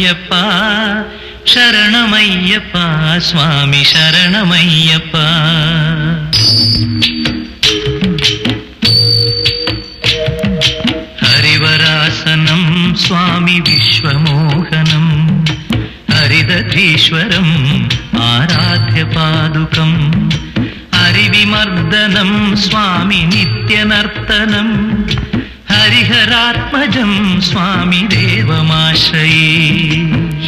శరణమయ్యప్ప శరణమయ్యప్ప స్వామి శరణమయ్యప్ప. హరివరాసనం స్వామి విశ్వమోహనం హరిదధీశ్వరం ఆరాధ్య పాదుకం హరివిమర్దనం స్వామి నిత్యనర్తనం హరిహరాత్మజం స్వామి దేవమాశ్రయే.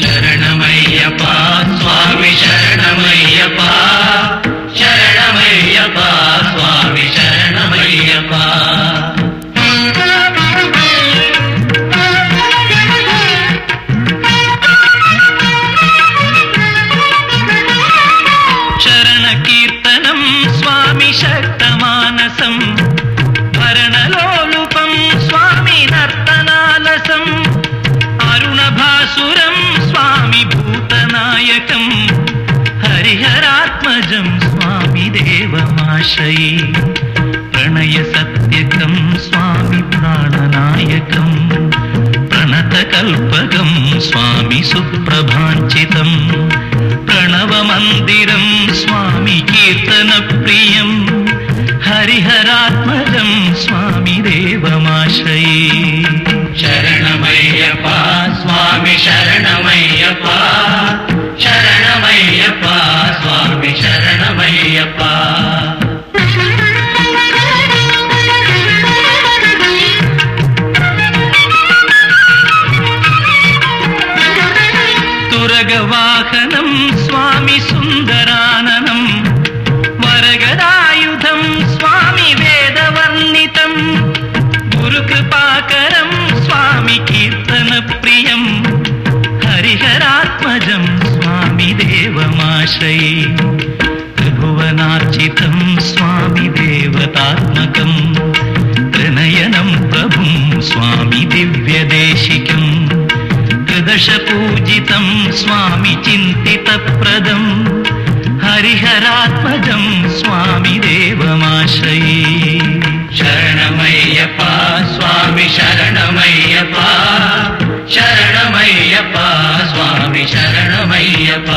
శరణమయ్యప్ప స్వామి శరణమయ్యప్ప శరణమయ్యప్ప స్వామి శరణమయ్యప్ప. శరణ కీర్తనం స్వామి శక్తమానసం భరణలోలుపం స్వామి నర్తనాలసం అరుణభాసురం స్వామి భూతనాయకం హరిహరాత్మజం స్వామి దేవమాశ్రయే. ప్రణయ సత్యకం స్వామి ప్రాణనాయకం ప్రణతకల్పకం స్వామి సుప్రభాంచితం ప్రణవమందిరం స్వామి కీర్తన ప్రియం హరిహరాత్మజం స్వామి దేవమాశ్రయే. శరణమయ్యప్ప స్వామి శరణమయ్యప్ప శరణమయ్యప్ప స్వామి శరణమయ్యప్ప. తురగవాహనం స్వామి సుందరాననం వరగదాయుధం స్వామి వేదవర్ణితం గురుకృపాకరం స్వామి కీర్తన ప్రియం హరిహరాత్మజం స్వామి దేవమాశ్రయే. త్రిభువనార్చితం స్వామి దేవతాత్మకం త్రినయనం ప్రభుం స్వామి దివ్యదేశికం త్రిదశ పూజితం స్వామి చింతితప్రదం హరిహరాత్మజం స్వామి దేవమాశ్రయే. శరణమయ్యప్ప స్వామి శరణమయ్యప్ప శరణమయ్యప్ప స్వామి శరణమయ్యప్ప.